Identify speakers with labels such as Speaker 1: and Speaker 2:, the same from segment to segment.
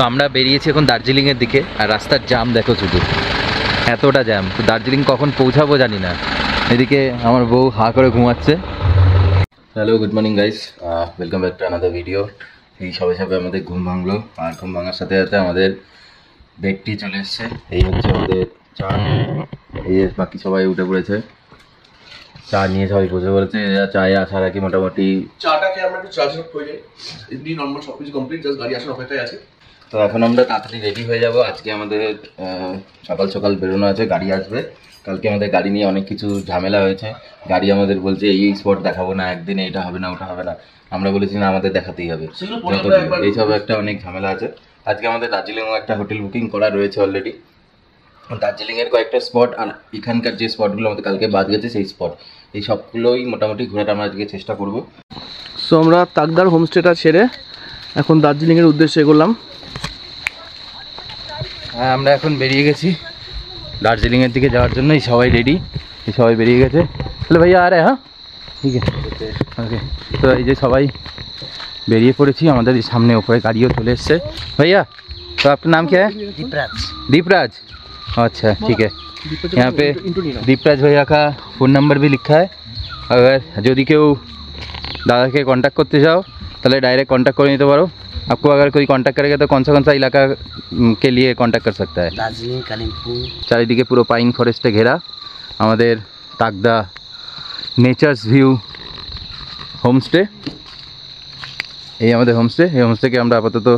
Speaker 1: তো আমরা বেরিয়েছি এখন দার্জিলিংয়ের দিকে, আর রাস্তার জ্যাম দেখো শুধু, এতটা জ্যাম। তো দার্জিলিং কখন পৌঁছাবো জানি না। এদিকে আমার বউ হাঁ করে ঘুমাচ্ছে। Hello, good morning guys, welcome back to another video. এই সবে সবে আমাদের ঘুম ভাঙলো, আর ঘুম ভাঙার সাথে সাথে আমাদের বেডটি চলে এসছে। এই হচ্ছে আমাদের চা, এই বাকি সবাই উঠে পড়েছে, চা নিয়ে সবাই বসে পড়েছে। চায়ে আসার আগে মোটামুটি
Speaker 2: চাটাকে আমরা একটু চার্জ আপ হয়ে যাই, এমনি নর্মাল সব কিছু কমপ্লিট, জাস্ট গাড়ি আসার অপেক্ষায় আছে।
Speaker 1: তো এখন আমরা তাড়াতাড়ি রেডি হয়ে যাব। আজকে আমাদের সকাল সকাল বেরোনো আছে, গাড়ি আসবে। কালকে আমাদের গাড়ি নিয়ে অনেক কিছু ঝামেলা হয়েছে। গাড়ি আমাদের বলছে এই স্পট দেখাবো না, একদিনে এটা হবে না ওটা হবে না। আমরা বলেছি না, আমাদের দেখাতেই হবে। এইসব একটা অনেক ঝামেলা আছে। আজকে আমাদের দার্জিলিংও একটা হোটেল বুকিং করা রয়েছে অলরেডি। দার্জিলিংয়ের কয়েকটা স্পট আর এখানকার যে স্পটগুলো আমাদের কালকে বাদ গেছে সেই স্পট, এই সবগুলোই মোটামুটি ঘোরাটা আমরা আজকে চেষ্টা করব।
Speaker 2: সো আমরা তাকদার হোমস্টেটা ছেড়ে এখন দার্জিলিংয়ের উদ্দেশ্যে এগোলাম।
Speaker 1: হ্যাঁ, আমরা এখন বেরিয়ে গেছি দার্জিলিংয়ের দিকে যাওয়ার জন্য। এই সবাই রেডি, এই সবাই বেরিয়ে গেছে। তাহলে ভাইয়া আরে হ্যাঁ ঠিক আছে, ওকে। তো এই যে সবাই বেরিয়ে পড়েছি, আমাদের এই সামনে ওপরে গাড়িও চলে এসছে। भैया तो आपका नाम क्या है? दीपराज। अच्छा ठीक है। यहाँ पे दीपराज भैया का फ़ोन नंबर भी लिखा है। अगर যদি কেউ দাদাকে কন্ট্যাক্ট করতে চাও তাহলে डायरेक्ट कॉन्टैक्ट করে নিতে পারো। आपको अगर कोई कॉन्टैक्ट करेगा तो कौन सा इलाका के लिए कॉन्टैक्ट कर सकता है?
Speaker 3: दार्जिलिंग, कालिम्पोंग।
Speaker 1: চারিদিকে পুরো পাইন ফরেস্টে ঘেরা আমাদের তাকদা নেচার্স ভিউ হোমস্টে। এই আমাদের হোমস্টে। এই হোমস্টেকে আমরা আপাতত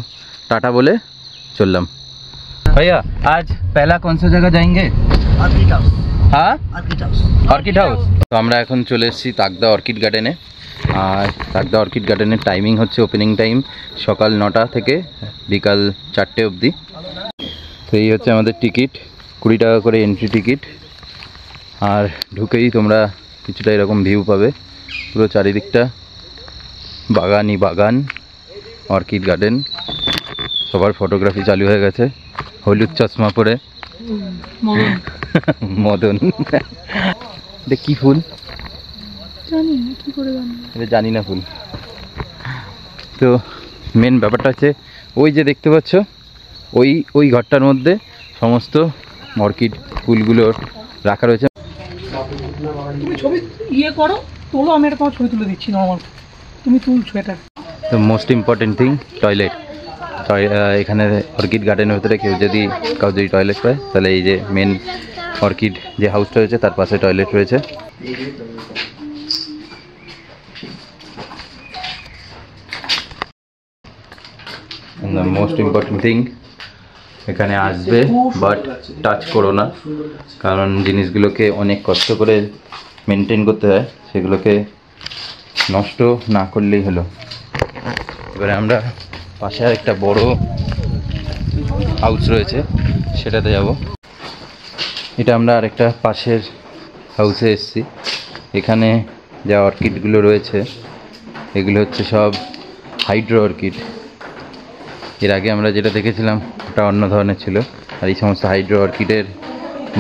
Speaker 1: টাটা বলে চললাম। भैया आज पहला कौन सा जगह जाएंगे?
Speaker 3: Orchid house.
Speaker 1: हाँ,
Speaker 3: ऑर्किड हाउस।
Speaker 1: তো আমরা এখন চলে এসেছি তাকদা অর্কিড গার্ডেনে। আর তাকদা অর্কিড গার্ডেনের টাইমিং হচ্ছে, ওপেনিং টাইম সকাল 9টা থেকে বিকাল 4টে অবধি। তো এই হচ্ছে আমাদের টিকিট, 20 টাকা করে এন্ট্রি টিকিট। আর ঢুকেই তোমরা কিছুটা এরকম ভিউ পাবে, পুরো চারিদিকটা বাগানই বাগান, অর্কিড গার্ডেন। সবার ফটোগ্রাফি চালু হয়ে গেছে, হলুদ চশমা পরে মদন। এটা কি ফুল এটা জানি না ফুল। তো মেন ব্যাপারটা হচ্ছে ওই যে দেখতে পাচ্ছ ওই ঘরটার মধ্যে সমস্ত অর্কিড ফুলগুলো রাখা রয়েছে।
Speaker 4: তুমি ছবি করো, তোলো, আমি একটা তোমার ছবি তুলে দিচ্ছি নর্মাল, তুমি তুলছো এটা।
Speaker 1: তো মোস্ট ইম্পর্টেন্ট থিং টয়লেট। এখানে অর্কিড গার্ডেনের ভেতরে কেউ যদি টয়লেট পায় তাহলে এই যে মেন অর্কিড যে হাউসটা রয়েছে তার পাশে টয়লেট রয়েছে। মোস্ট ইম্পর্টেন্ট থিং, এখানে আসবে বাট টাচ করো না, কারণ জিনিসগুলোকে অনেক কষ্ট করে মেনটেন করতে হয়, সেগুলোকে নষ্ট না করলেই হলো। এবারে আমরা পাশে আর একটা বড় হাউস রয়েছে সেটাতে যাব। এটা আমরা আরেকটা পাশের হাউসে এসেছি। এখানে যা অর্কিডগুলো রয়েছে এগুলো হচ্ছে সব হাইড্রো অর্কিড। এর আগে আমরা যেটা দেখেছিলাম ওটা অন্য ধরনের ছিল। আর এই সমস্ত হাইড্রো অর্কিডের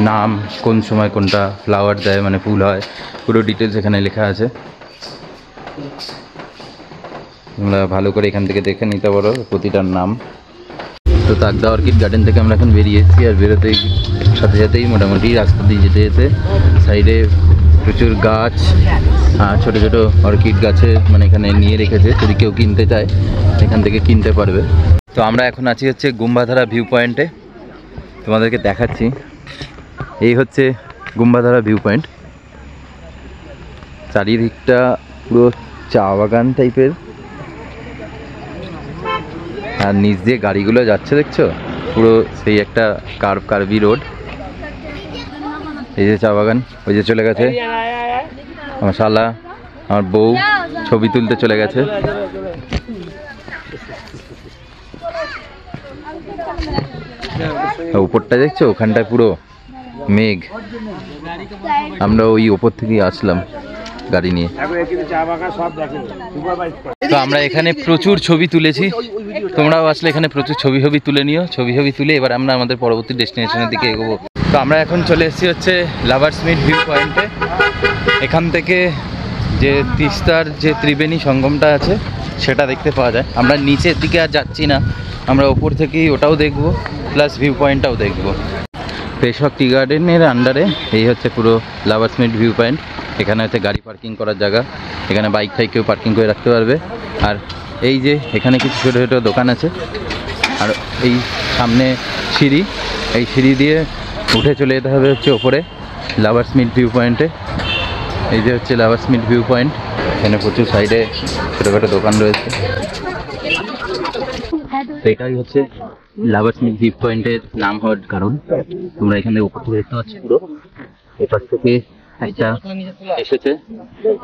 Speaker 1: নাম, কোন সময় কোনটা ফ্লাওয়ার দেয় মানে ফুল হয়, পুরো ডিটেলস এখানে লেখা আছে। তোমরা ভালো করে এখান থেকে দেখে নিতে পারো প্রতিটার নাম। তো তাকদা অর্কিড গার্ডেন থেকে আমরা এখন বেরিয়ে এসেছি। আর বেরোতেই সাথে সাথেই মোটামুটি রাস্তা দিয়ে যেতে যেতে সাইডে প্রচুর গাছ আর ছোটো ছোটো অর্কিড গাছে মানে এখানে নিয়ে রেখেছে, যদি কেউ কিনতে চায় এখান থেকে কিনতে পারবে। তো আমরা এখন আছি হচ্ছে গুম্বাধারা ভিউ পয়েন্টে, তোমাদেরকে দেখাচ্ছি। এই হচ্ছে গুম্বাধারা ভিউ পয়েন্ট। চারিদিকটা পুরো চা বাগান টাইপের, আর নিচ দিয়ে গাড়িগুলো যাচ্ছে দেখছো, পুরো সেই একটা কার্ভি রোড। এই যে চা বাগান, ওই যে চলে গেছে আমার শালা, আমার বউ ছবি তুলতে চলে গেছে। উপরটা দেখছো, ওখানটায় পুরো মেঘ। আমরা ওই ওপর থেকেই আসলাম গাড়ি নিয়ে। তো আমরা এখানে প্রচুর ছবি তুলেছি, তোমরাও আসলে এখানে প্রচুর ছবি তুলে নিও। ছবি তুলে এবার আমরা আমাদের পরবর্তী ডেস্টিনেশনের দিকে এগোবো। তো আমরা এখন চলে এসেছি হচ্ছে লাভার্স মিট ভিউ পয়েন্টে। এখান থেকে যে তিস্তার যে ত্রিবেণী সঙ্গমটা আছে সেটা দেখতে পাওয়া যায়। আমরা নিচের দিকে আর যাচ্ছি না, আমরা ওপর থেকেই ওটাও দেখব, প্লাস ভিউ পয়েন্টটাও দেখব। পেশক টি গার্ডেনের আন্ডারে এই হচ্ছে পুরো লাভার্স মিট ভিউ পয়েন্ট। এখানে হচ্ছে গাড়ি পার্কিং করার জায়গা, এখানে বাইক টাইকেও পার্কিং করে রাখতে পারবে। আর এই যে এখানে কিছু ছোটো ছোটো দোকান আছে, আর এই সামনে সিঁড়ি, এই সিঁড়ি দিয়ে উঠে চলে যেতে হবে হচ্ছে ওপরে লাভার্স মিট ভিউ পয়েন্টে। এই যে হচ্ছে লাভার্স মিট ভিউ পয়েন্ট, এখানে প্রচুর সাইডে ছোটোখাটো দোকান রয়েছে। এটাই হচ্ছে লাভার্স মিট ভিউ পয়েন্টের নাম হওয়ার কারণ। তোমরা এখানে উপর থেকে দেখতে পাচ্ছ, পুরো এপাশ থেকে একটা এসেছে,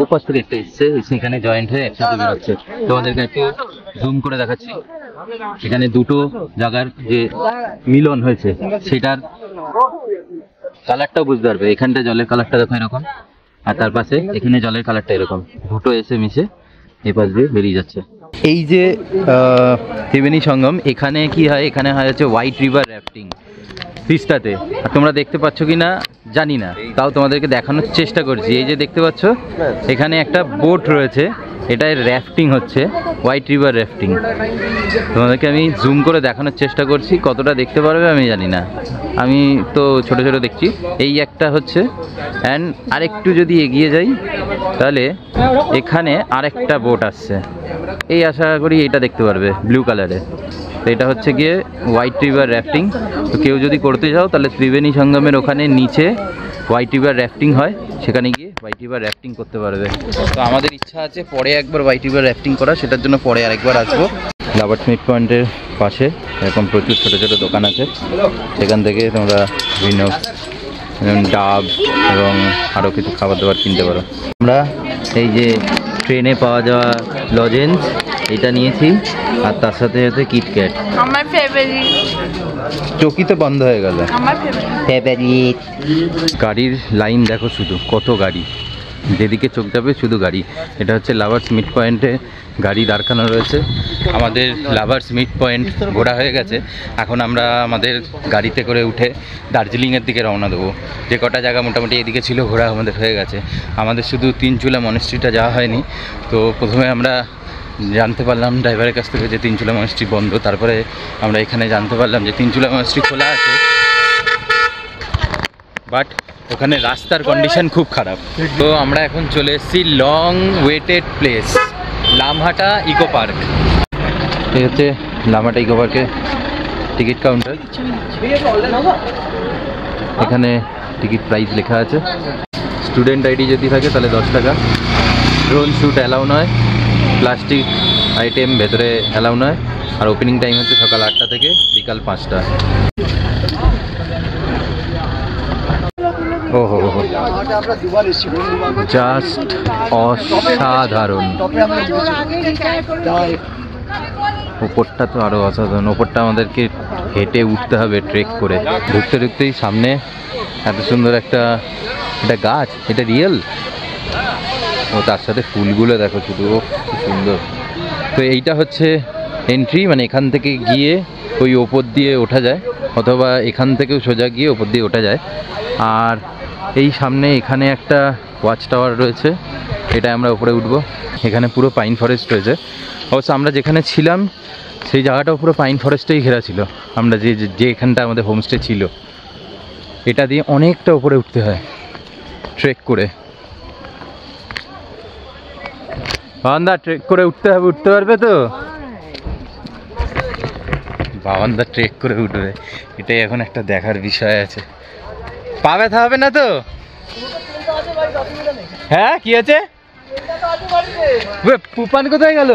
Speaker 1: ওপাশ থেকে একটা এসছে, এখানে জয়েন্ট হয়ে একসাথে বেরোচ্ছে। তোমাদেরকে একটু জুম করে দেখাচ্ছি, এখানে দুটো জায়গার যে মিলন হয়েছে সেটার কালারটাও বুঝতে পারবে। এখানটা জলের কালারটা দেখো এরকম, আর তার পাশে এখানে জলের কালারটা এরকম, দুটো এসে মিশে এই পাশ দিয়ে বেরিয়ে যাচ্ছে। এই যে ত্রিবেণী সঙ্গম, এখানে কি হয়, এখানে হয় হচ্ছে হোয়াইট রিভার র্যাফটিং তিস্তাতে। আর তোমরা দেখতে পাচ্ছ কি না জানি না, তাও তোমাদেরকে দেখানোর চেষ্টা করছি। এই যে দেখতে পাচ্ছ এখানে একটা বোট রয়েছে, এটায় র্যাফটিং হচ্ছে, হোয়াইট রিভার র্যাফটিং। তোমাদেরকে আমি জুম করে দেখানোর চেষ্টা করছি, কতটা দেখতে পারবে আমি জানি না, আমি তো ছোট ছোট দেখছি। এই একটা হচ্ছে, অ্যান্ড আরেকটু যদি এগিয়ে যাই তাহলে এখানে আরেকটা বোট আসছে, এই আশা করি এটা দেখতে পারবে ব্লু কালারে। তো এটা হচ্ছে গিয়ে হোয়াইট রিভার র্যাফটিং। তো কেউ যদি করতে চাও তাহলে ত্রিবেণী সঙ্গমের ওখানে নিচে হোয়াইট রিভার র্যাফটিং হয়, সেখানে গিয়ে হোয়াইট রিভার র্যাফটিং করতে পারবে। তো আমাদের ইচ্ছা আছে পরে একবার হোয়াইট রিভার র্যাফটিং করা, সেটার জন্য পরে আরেকবার আসবো। লাভার্স মিট পয়েন্টের পাশে এরকম প্রচুর ছোটো ছোটো দোকান আছে, সেখান থেকে তোমরা বিভিন্ন ডাব এবং আরও কিছু খাবার দাবার কিনতে পারো। আমরা এই যে ট্রেনে পাওয়া যাওয়া লজেন্স এটা নিয়েছি, আর তার সাথে সাথে কিটক্যাট।
Speaker 5: আমার ফেভারিট।
Speaker 1: চকি তো বন্ধ হয়ে গেল।
Speaker 5: আমার ফেভারিট।
Speaker 1: গাড়ির লাইন দেখো, শুধু কত গাড়ি, যেদিকে চোখ যাবে শুধু গাড়ি। এটা হচ্ছে লাভার্স মিট পয়েন্টে গাড়ি দাঁড়ানো রয়েছে। আমাদের লাভার্স মিট পয়েন্ট ঘোরা হয়ে গেছে, এখন আমরা আমাদের গাড়িতে করে উঠে দার্জিলিংয়ের দিকে রওনা দেবো। যে কটা জায়গা মোটামুটি এদিকে ছিল ঘোরা আমাদের হয়ে গেছে, আমাদের শুধু তিনচুলা মনেস্ট্রিটা যাওয়া হয়নি। তো প্রথমে আমরা জানতে পারলাম ড্রাইভারের কাছ থেকে যে তিনচুলা মনেস্ট্রি বন্ধ, তারপরে আমরা এখানে জানতে পারলাম যে তিনচুলা মনেস্ট্রি খোলা আছে, বাট ওখানে রাস্তার কন্ডিশন খুব খারাপ। তো আমরা এখন চলে এসেছি long waited place Lamahatta eco park. এই হচ্ছে লামহাটা ইকো পার্কের টিকিট কাউন্টার, এখানে টিকিট প্রাইস লেখা আছে। স্টুডেন্ট আইডি যদি থাকে তাহলে 10 টাকা, ড্রোন শ্যুট অ্যালাউ নয়, প্লাস্টিক আইটেম ভেতরে অ্যালাউ নয়, আর ওপেনিং টাইম হচ্ছে সকাল 8টা থেকে বিকাল 5টা। ও হো হো, জাস্ট অসাধারণ। ওপরটা তো আরও অসাধারণ, ওপরটা আমাদেরকে হেঁটে উঠতে হবে ট্রেক করে। ঢুকতে ঢুকতেই সামনে এত সুন্দর একটা এটা গাছ, এটা রিয়েল, ও তার সাথে ফুলগুলো দেখো শুধু, খুব সুন্দর। তো এইটা হচ্ছে এন্ট্রি, মানে এখান থেকে গিয়ে ওই ওপর দিয়ে ওঠা যায়, অথবা এখান থেকেও সোজা গিয়ে ওপর দিয়ে ওঠা যায়। আর এই সামনে এখানে একটা ওয়াচ টাওয়ার রয়েছে, এটা আমরা উপরে উঠবো। এখানে পুরো পাইন ফরেস্ট রয়েছে, অবশ্য আমরা যেখানে ছিলাম সেই জায়গাটাও পুরো পাইন ফরেস্টেই ঘেরা ছিল। আমরা যে এখানটা আমাদের হোমস্টে ছিল, এটা দিয়ে অনেকটা উপরে উঠতে হয় ট্রেক করে। বাবান্দা ট্রেক করে উঠতে হবে, উঠতে পারবে তো? বাবান্দা ট্রেক করে উঠবে, এটাই এখন একটা দেখার বিষয় আছে। পা ব্যথা হবে না তো? হ্যাঁ কি আছে? পুপান কোথায় গেল?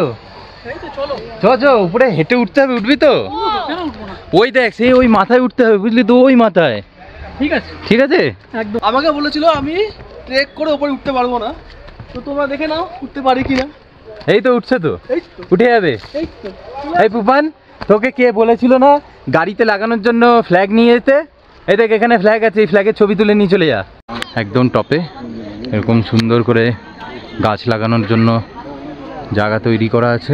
Speaker 1: চ উপরে হেঁটে উঠতে হবে, উঠবি তো? ওই দেখ, সেই ওই মাথায় উঠতে হবে, বুঝলি তো, ওই মাথায়।
Speaker 4: ঠিক আছে,
Speaker 2: ঠিক আছে
Speaker 4: একদম।
Speaker 2: আমাকে বলেছিল আমি ট্রেক করে উপরে উঠতে পারবো না, তো তোমরা দেখে নাও উঠতে পারি কিনা।
Speaker 1: এই তো উঠছে তো,
Speaker 4: এই তো,
Speaker 1: উঠে যাবে।
Speaker 4: এই তো।
Speaker 1: এই পুপান, তোকে কে বলেছিল না গাড়িতে লাগানোর জন্য ফ্ল্যাগ নিয়ে যেতে? এই দেখ এখানে ফ্ল্যাগ আছে, এই ফ্ল্যাগের ছবি তুলে নিয়ে চলে যা। একদম টপে এরকম সুন্দর করে গাছ লাগানোর জন্য জায়গা তৈরি করা আছে।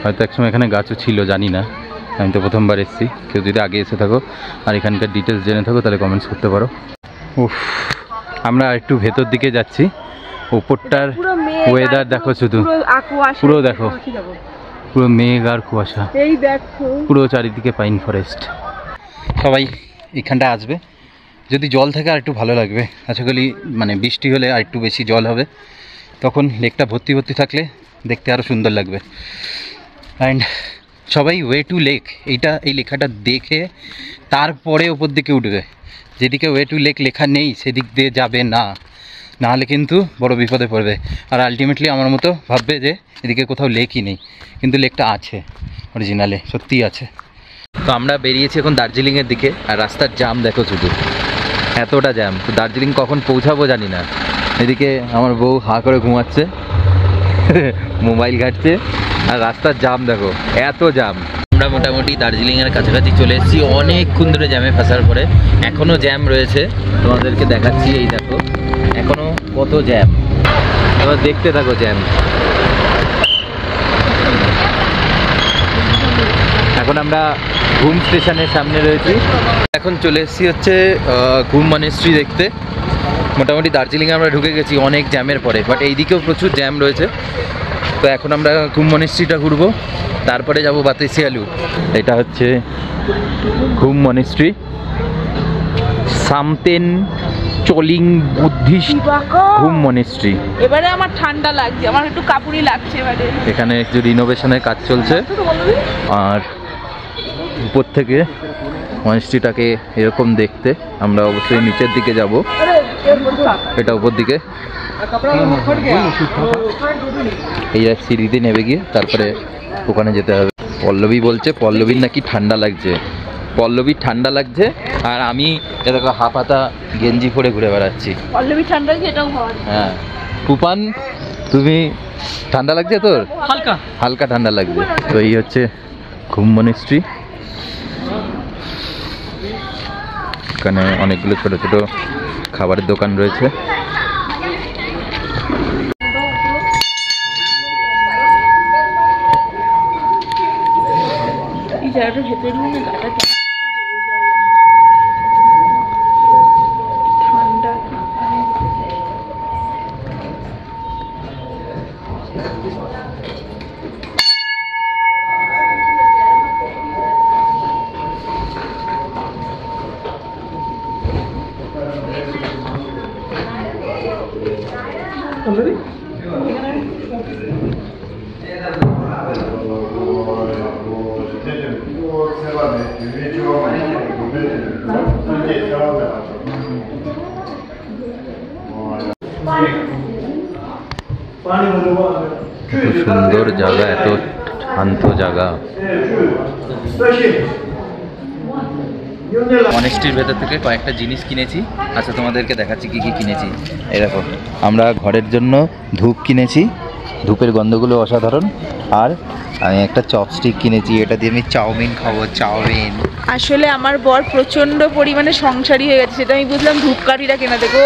Speaker 1: হয়তো একসময় এখানে গাছও ছিল, জানি না, আমি তো প্রথমবার এসেছি। কেউ যদি আগে এসে থাকো আর এখানকার ডিটেলস জেনে থাকো তাহলে কমেন্টস করতে পারো। উফ, আমরা একটু ভেতর দিকে যাচ্ছি, ওপরটার ওয়েদার দেখো, শুধু পুরো দেখো, পুরো মেঘ আর কুয়াশা,
Speaker 4: এই দেখো
Speaker 1: পুরো চারিদিকে পাইন ফরেস্ট। সবাই এখানটা আসবে, যদি জল থাকে আর একটু ভালো লাগবে। আশা করি মানে বৃষ্টি হলে আর একটু বেশি জল হবে, তখন লেকটা ভর্তি ভর্তি থাকলে দেখতে আরও সুন্দর লাগবে। অ্যান্ড সবাই ওয়ে টু লেক এই লেখাটা দেখে তারপরে ওপর দিকে উঠবে। যেদিকে ওয়ে টু লেক লেখা নেই সেদিক দিয়ে যাবে না, নাহলে কিন্তু বড় বিপদে পড়বে। আর আলটিমেটলি আমার মতো ভাববে যে এদিকে কোথাও লেকই নেই, কিন্তু লেকটা আছে, অরিজিনালে সত্যিই আছে। তো আমরা বেরিয়েছি এখন দার্জিলিংয়ের দিকে, আর রাস্তার জ্যাম দেখো, শুধু এতটা জ্যাম। তো দার্জিলিং কখন পৌঁছাবো জানি না। এদিকে আমার বউ হাঁ করে ঘুমাচ্ছে, মোবাইল ঘাটছে, আর রাস্তার জ্যাম দেখো, এত জ্যাম। আমরা মোটামুটি দার্জিলিংয়ের কাছাকাছি চলে এসেছি, অনেকক্ষণ ধরে জ্যামে ফাঁসার পরে। এখনও জ্যাম রয়েছে, তোমাদেরকে দেখাচ্ছি। এই দেখো এখনও কত জ্যাম, তোমরা দেখতে থাকো জ্যাম। এখন আমরা ঘুম স্টেশনের সামনে রয়েছি। এখন চলে এসেছি হচ্ছে ঘুম মনেস্ট্রি দেখতে। মোটামুটি দার্জিলিংয়ে আমরা ঢুকে গেছি অনেক জ্যামের পরে, বাট এই দিকেও প্রচুর জ্যাম রয়েছে। তো এখন আমরা ঘুম মনেস্ট্রিটা ঘুরবো, তারপরে যাব বাতেসিয়ালু। এটা হচ্ছে ঘুম মনেস্ট্রি, সামতেন চলিং বুদ্ধিস্ট ঘুম মনেস্ট্রি।
Speaker 4: এবারে আমার ঠান্ডা লাগছে, আমার একটু কাপুরি লাগছে এবারে।
Speaker 1: এখানে একটু রিনোভেশনের কাজ চলছে, আর উপর থেকে মনেস্ট্রিটাকে এরকম দেখতে। আমরা অবশ্যই নিচের দিকে যাব, এটা উপর দিকে। এই এক সিঁড়িতে নেমে গিয়ে তারপরে ওখানে যেতে হবে। পল্লবী বলছে পল্লবীর নাকি ঠান্ডা লাগছে, পল্লবীর ঠান্ডা লাগছে, আর আমি দেখো হাফ হাতা গেঞ্জি পরে ঘুরে বেড়াচ্ছি।
Speaker 4: পল্লবী ঠান্ডা লাগছে, এটাও ভালো।
Speaker 1: হ্যাঁ কুপান, তুমি ঠান্ডা লাগছে তোর?
Speaker 4: হালকা
Speaker 1: হালকা ঠান্ডা লাগবে। তো এই হচ্ছে ঘুম মনেস্ট্রি। এখানে অনেকগুলো ছোট ছোট খাবারের দোকান রয়েছে।
Speaker 4: এই জায়গাটা ভেতরে না গাটা ঠান্ডা।
Speaker 1: এত সুন্দর জায়গা, এত শান্ত জায়গা। মনেস্ট্রির ভেতর থেকে কয়েকটা জিনিস কিনেছি। আচ্ছা তোমাদেরকে দেখাচ্ছি কি কি কিনেছি। এই দেখো, আমরা ঘরের জন্য ধূপ কিনেছি, ধূপের গন্ধগুলো অসাধারণ। আর আমি একটা চপস্টিক কিনেছি, এটা দিয়ে আমি চাউমিন খাবো, চাউমিন।
Speaker 4: আসলে আমার বর প্রচন্ড পরিমাণে সংসারী হয়ে গেছে, সেটা আমি বুঝলাম ধূপকাঠিটা কেনা দেখো।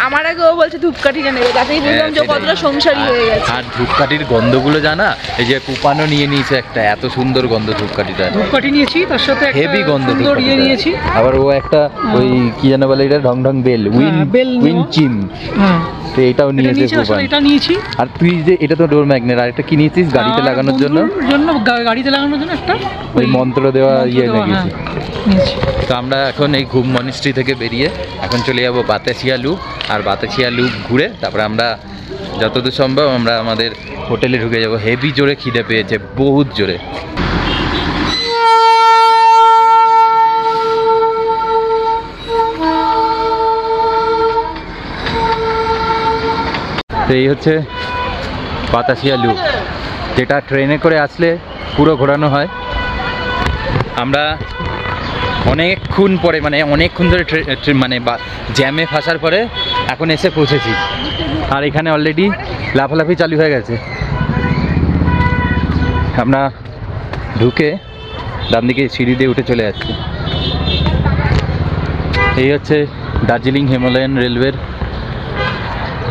Speaker 4: আমার আগে ও বলছে ধূপকাঠিটা নেবে, তাতেই বুঝলাম যে কতটা সংসারী হয়ে গেছে।
Speaker 1: আর ধূপকাঠির গন্ধগুলো জানা, এই যে কুপানও নিয়ে নিয়েছে একটা, এত সুন্দর গন্ধ ধূপকাঠিটা।
Speaker 4: ধূপকাঠি নিয়েছি, তার সাথে
Speaker 1: হেভি গন্ধ
Speaker 4: ইয়ে নিয়েছি।
Speaker 1: আবার ও একটা ওই কি যেন বলে, এটা ঢং ঢং বেল, উইন চিম, তো এটাও নিয়েছে কুপান।
Speaker 4: এটা নিয়েছি।
Speaker 1: আর তুই যে এটা তো ডোর ম্যাগনেট, আর একটা কিনেছিস গাড়িতে লাগানোর জন্য
Speaker 4: গাড়িতে লাগানোর জন্য একটা
Speaker 1: ওই মন্ত্র দেওয়া ইয়ে লেগেছে।
Speaker 4: নিয়েছি।
Speaker 1: তো আমরা এখন এই ঘুম মনেস্ট্রি থেকে বেরিয়ে এখন চলে যাবো বাতেসিয়ালু, আর বাতেসিয়ালু ঘুরে তারপরে আমরা যতদূর সম্ভব আমরা আমাদের হোটেলে ঢুকে যাবো। হেভি জোরে খিদে পেয়েছে, বহুত জোরে। তো এই হচ্ছে বাতাসিয়ালু, যেটা ট্রেনে করে আসলে পুরো ঘোরানো হয়। আমরা অনেকক্ষণ পরে, মানে অনেকক্ষণ ধরে মানে জ্যামে ফাঁসার পরে এখন এসে পৌঁছেছি। আর এখানে অলরেডি লাফালাফি চালু হয়ে গেছে। আমরা ঢুকে ডান দিকে সিঁড়ি দিয়ে উঠে চলে যাচ্ছি। এই হচ্ছে দার্জিলিং হিমালয়ান রেলওয়ের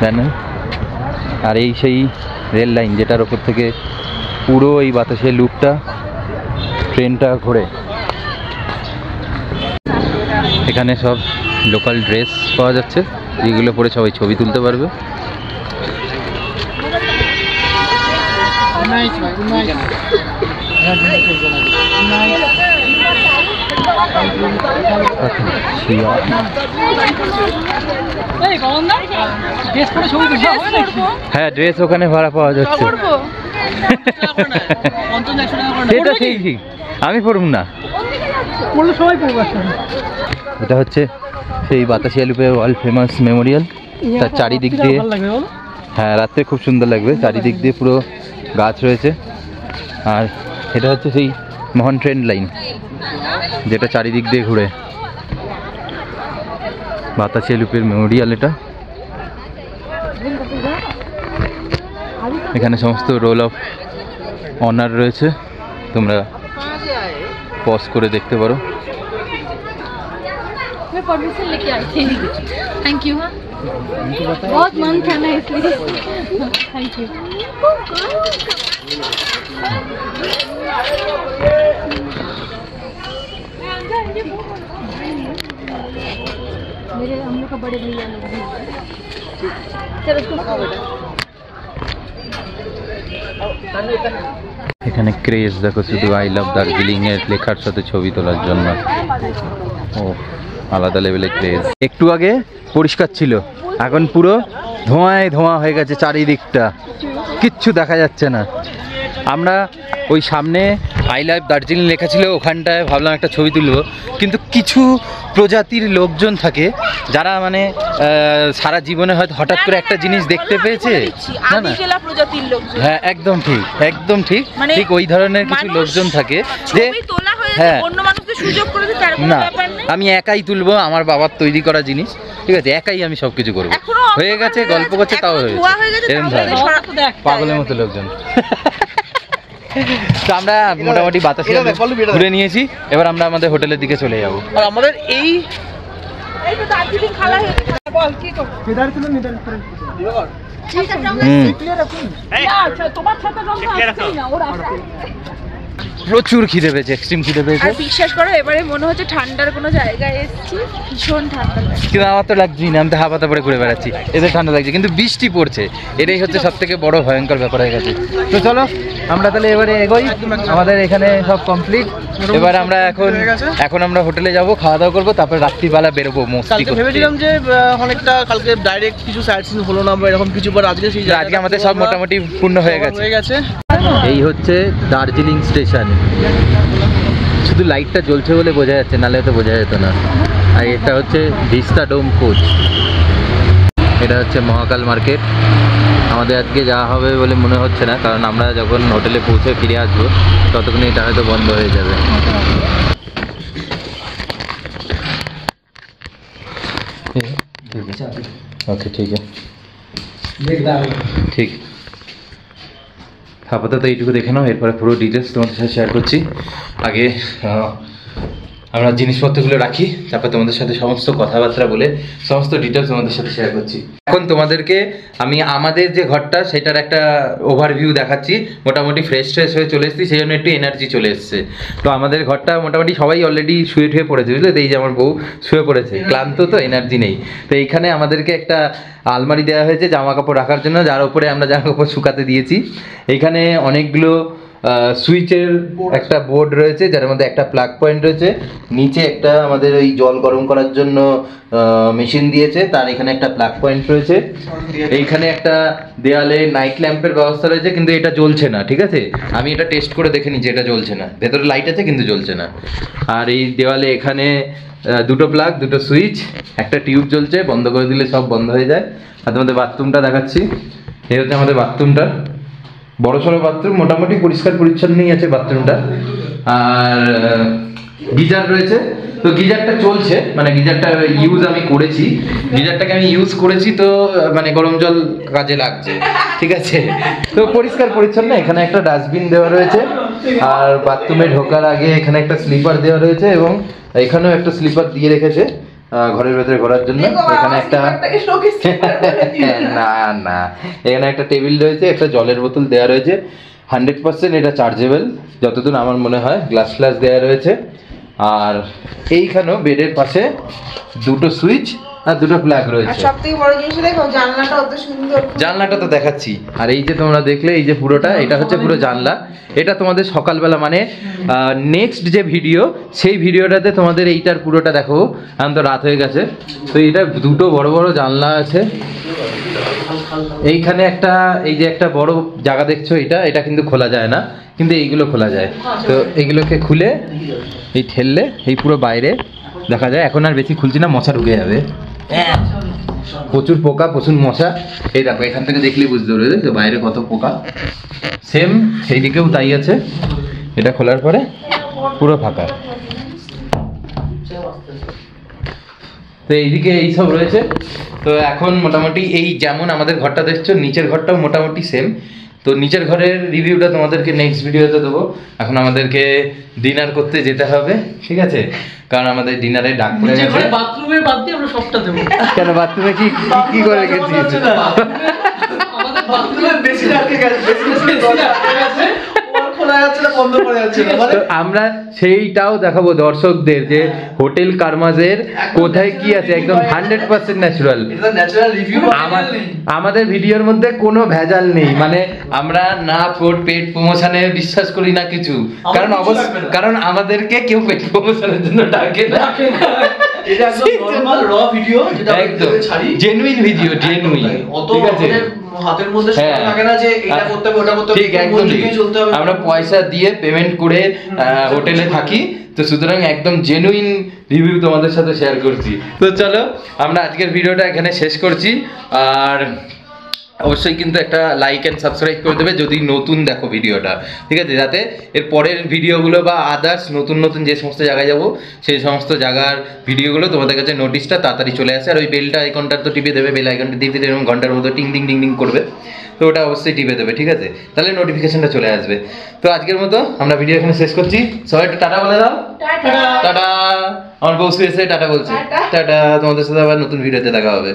Speaker 1: ব্যানার, আর এই সেই রেল লাইন যেটার ওপর থেকে পুরো এই বাতাসের লুপটা ট্রেনটা ঘোরে। এখানে সব লোকাল ড্রেস পাওয়া যাচ্ছে, যেগুলো পরে সবাই ছবি তুলতে পারবে। হ্যাঁ ড্রেস ওখানে ভাড়া পাওয়া যাচ্ছে। সেটা ঠিক ঠিক, আমি পড়ব না, এটা হচ্ছে সেই বাতাসিয়া লুপের ওয়ার্ল্ড ফেমাস মেমোরিয়াল। তার চারিদিক দিয়ে, হ্যাঁ রাত্রে খুব সুন্দর লাগবে, চারিদিক দিয়ে পুরো গাছ রয়েছে। আর এটা হচ্ছে সেই মহান ট্রেন লাইন যেটা চারিদিক দিয়ে ঘুরে, বাতাসিয়া লুপের মেমোরিয়াল এটা। এখানে সমস্ত রোল অফ অনার রয়েছে, তোমরা পজ করে দেখতে পারো।
Speaker 5: मैं परमिशन लेके आई थी। Thank you. हाँ बहुत मन था ना इसलिए थैंक यू। मेरे हम लोग का बड़े भैया लोग भी चलो
Speaker 1: এখানে ক্রেজ দেখো শুধু আই লাভ দার্জিলিং এর লেখার সাথে ছবি তোলার জন্য। ও আলাদা লেভেলের ক্রেজ। একটু আগে পরিষ্কার ছিল, এখন পুরো ধোঁয়ায় ধোঁয়া হয়ে গেছে, চারিদিকটা কিচ্ছু দেখা যাচ্ছে না। আমরা ওই সামনে আই লাভ দার্জিলিং লেখা ছিল, ওখানটায় ভাবলাম একটা ছবি তুলবো, কিন্তু কিছু প্রজাতির লোকজন থাকে যারা মানে সারা জীবনে হয়তো হঠাৎ করে একটা জিনিস দেখতে পেয়েছে। না না,
Speaker 4: প্রজাতির লোকজন,
Speaker 1: হ্যাঁ একদম ঠিক, একদম ঠিক, ঠিক ওই ধরনের কিছু লোকজন থাকে যে হ্যাঁ না আমি একাই তুলবো আমার বাবার তৈরি করা জিনিস, ঠিক আছে, একাই আমি সবকিছু করবো, হয়ে গেছে গল্প করছে তাও হয়েছে, এরকম পাগলের মতো লোকজন। তো আমরা মোটামুটি বাতাসিয়া ঘুরে নিয়েছি, এবার আমরা আমাদের হোটেলের দিকে চলে যাবো।
Speaker 2: আর আমাদের এই
Speaker 1: প্রচুর খিদে পেয়েছে, এক্সট্রিম খিদে পেয়েছে।
Speaker 4: আর বিশ্বাস করো এবারে মনে হচ্ছে ঠান্ডার কোনো জায়গায় এসেছি, ভীষণ ঠান্ডা লাগছে।
Speaker 1: কিন্তু আমার তো লাগছেই না, আমি তো হাফাতা পরে ঘুরে বেড়াচ্ছি, এদের ঠান্ডা লাগছে, কিন্তু বৃষ্টি পড়ছে, এটাই হচ্ছে সব থেকে বড় ভয়ঙ্কর ব্যাপার হয়ে গেছে। তো চলো আমরা তাহলে এবারে এগোই, আমাদের এখানে সব কমপ্লিট। এবার আমরা এখন আমরা হোটেলে যাব, খাওয়া দাওয়া করবো, তারপর রাত্রিবেলা বেরোবো মস্তি করতে।
Speaker 2: ভেবেছিলাম যে অনেকটা কালকে ডাইরেক্ট কিছু সাইট সিন হলো না বা এরকম কিছু, পর আজকে সেই
Speaker 1: আজকে আমাদের সব মোটামুটি পূর্ণ হয়ে গেছে। এই হচ্ছে দার্জিলিং স্টেশন, শুধু লাইটটা জ্বলছে বলে বোঝা যাচ্ছে, নাহলে তো বোঝা যেত না। আর এটা হচ্ছে ভিস্তা ডোম কোচ, এটা হচ্ছে মহাকাল মার্কেট। আমাদের আজকে যাওয়া হবে বলে মনে হচ্ছে না, কারণ আমরা যখন হোটেলে পৌঁছে ফিরে আসবো ততক্ষণ এটা হয়তো বন্ধ হয়ে যাবে। ওকে ঠিক আছে, ঠিক আপাতত এইটুকু দেখে নাও, এরপরে পুরো ডিটেলস তোমাদের সাথে শেয়ার করছি। আগে আমরা জিনিসপত্রগুলো রাখি, তারপর তোমাদের সাথে সমস্ত কথাবার্তা বলে সমস্ত ডিটেলস তোমাদের সাথে শেয়ার করছি। এখন তোমাদেরকে আমি আমাদের যে ঘরটা সেটার একটা ওভারভিউ দেখাচ্ছি। মোটামুটি ফ্রেশ হয়ে চলে এসেছি, সেই জন্য একটু এনার্জি চলে এসছে। তো আমাদের ঘরটা মোটামুটি সবাই অলরেডি শুয়ে পড়েছে, বুঝলে, এই যে আমার বউ শুয়ে পড়েছে, ক্লান্ত তো, এনার্জি নেই। তো এইখানে আমাদেরকে একটা আলমারি দেওয়া হয়েছে জামা কাপড় রাখার জন্য, যার উপরে আমরা জামা কাপড় শুকাতে দিয়েছি। এইখানে অনেকগুলো সুইচের একটা বোর্ড রয়েছে, যার মধ্যে একটা প্লাগ পয়েন্ট রয়েছে, নিচে একটা আমাদের ওই জল গরম করার জন্য মেশিন দিয়েছে, তার এখানে একটা প্লাগ পয়েন্ট রয়েছে। এইখানে একটা দেয়ালে নাইট ল্যাম্পের ব্যবস্থা রয়েছে, কিন্তু এটা জ্বলছে না, ঠিক আছে, আমি এটা টেস্ট করে দেখে নিচ্ছি, এটা জ্বলছে না, ভেতরে লাইট আছে কিন্তু জ্বলছে না। আর এই দেওয়ালে এখানে দুটো প্লাগ, দুটো সুইচ, একটা টিউব জ্বলছে, বন্ধ করে দিলে সব বন্ধ হয়ে যায়। আর তোমাদের বাথরুমটা দেখাচ্ছি, এই হচ্ছে আমাদের বাথরুমটা, বড় সড়ো বাথরুম, মোটামুটি পরিষ্কার পরিচ্ছন্নই আছে বাথরুমটা। আর গিজার রয়েছে, তো গিজারটা চলছে, মানে গিজারটা ইউজ আমি করেছি, গিজারটাকে আমি ইউজ করেছি, তো মানে গরম জল কাজে লাগছে, ঠিক আছে। তো পরিষ্কার পরিচ্ছন্ন। এখানে একটা ডাস্টবিন দেওয়া রয়েছে, আর বাথরুমে ঢোকার আগে এখানে একটা স্লিপার দেওয়া রয়েছে, এবং এখানেও একটা স্লিপার দিয়ে রেখেছে ঘরের ভেতরে ঘোরার জন্য। এখানে একটা না না, এখানে একটা টেবিল রয়েছে, একটা জলের বোতল দেওয়া রয়েছে, 100% এটা চার্জেবল যতদূর আমার মনে হয়, গ্লাস দেওয়া রয়েছে। আর এইখানেও বেডের পাশে দুটো সুইচ আর দুটো প্লাগ
Speaker 4: আর
Speaker 1: রয়েছে।
Speaker 4: সব থেকে বড় জিনিস দেখো জানলাটা অত সুন্দর।
Speaker 1: জানলাটা তো দেখাচ্ছি, আর এই যে তোমরা দেখলে এই যে পুরোটা, এটা হচ্ছে পুরো জানলা। এটা তোমাদের সকালবেলা মানে নেক্সট যে ভিডিও, সেই ভিডিওটাতে তোমাদের এইটার পুরোটা দেখো। এখন তো রাত হয়ে গেছে, তো এটা দুটো বড় বড় জানলা আছে। এইখানে একটা, এই যে একটা বড় জায়গা দেখছো, এটা কিন্তু খোলা যায় না, কিন্তু এইগুলো খোলা যায়। তো এইগুলোকে খুলে এই ঠেললে এই পুরো বাইরে দেখা যায়। এখন আর বেশি খুলছি না, মশা ঢুকে যাবে। প্রচুর পোকা, প্রচুর মশা। এই দেখো এখান থেকে দেখলেই বুঝতে পারবে যে বাইরে কত পোকা। সেম সেই দিকেও তাই আছে। এটা খোলার পরে পুরো ফাঁকা। তো এইদিকে এইসব রয়েছে। তো এখন মোটামুটি এই যেমন আমাদের ঘরটা দেখছো, নিচের ঘরটাও মোটামুটি সেম। তো নিচের ঘরের রিভিউটা তোমাদেরকে নেক্সট ভিডিওতে দেবো। এখন আমাদেরকে ডিনার করতে যেতে হবে, ঠিক আছে? কারণ আমাদের ডিনারে ডাক পড়ে গেছে।
Speaker 2: বাথরুমের বাদ দিয়ে আমরা সবটা দেবো।
Speaker 1: কেন বাথরুমে কি কি করে গেছিস?
Speaker 2: আমাদের বাথরুমে বেশি আটকে গেছে, বেশি আটকে গেছে, ওর খোলা যাচ্ছে না, বন্ধ করে যাচ্ছে না। মানে
Speaker 1: তো আমরা সেইটাও দেখাবো দর্শকদের যে হোটেল কারমাজের কোথায় কি আছে, একদম 100% ন্যাচারাল।
Speaker 2: এটা ন্যাচারাল রিভিউ।
Speaker 1: আমাদের ভিডিওর মধ্যে কোনো ভেজাল নেই, মানে আমরা না পেট প্রমোশনে বিশ্বাস করি না কিছু। কারণ কারণ আমাদেরকে কেউ পেট প্রমোশনের জন্য ডাকে না।
Speaker 2: এটা একদম নরমাল র ভিডিও, যেটা
Speaker 1: একদম
Speaker 2: আমরা ছাড়ি।
Speaker 1: Genuine video, genuine.
Speaker 2: অত
Speaker 1: ঠিক আছে,
Speaker 2: হাতের মধ্যে
Speaker 1: হ্যাঁ।
Speaker 2: সময় থাকে না যে এটা করতে হবে ওটা করতে হবে,
Speaker 1: ঠিক একদম ঠিক।
Speaker 2: চলতে হবে।
Speaker 1: আমরা পয়সা দিয়ে পেমেন্ট করে হোটেলে থাকি, তো সুতরাং একদম জেনুইন রিভিউ তোমাদের সাথে শেয়ার করছি। তো চলো আমরা আজকের ভিডিওটা এখানে শেষ করছি। আর অবশ্যই কিন্তু একটা লাইক অ্যান্ড সাবস্ক্রাইব করে দেবে যদি নতুন দেখো ভিডিওটা, ঠিক আছে? যাতে এর পরের ভিডিওগুলো বা আদার্স নতুন নতুন যে সমস্ত জায়গায় যাব সেই সমস্ত জায়গার ভিডিওগুলো তোমাদের কাছে নোটিশটা তাড়াতাড়ি চলে আসে। আর ওই বেলটা আইকনটা তো টিপে দেবে, বেল আইকনটা টিপে দেবে, এবং ঘন্টার মতো টিং টিং টিং টিং করবে, তো ওটা অবশ্যই টিপে দেবে, ঠিক আছে? তাহলে নোটিফিকেশনটা চলে আসবে। তো আজকের মতো আমরা ভিডিও এখানে শেষ করছি। সবাই একটু টাটা বলে দাও। টাটা। আমার বউ শুয়েছে, টাটা বলছে। টাটা। তোমাদের সাথে আবার নতুন ভিডিওতে দেখা হবে।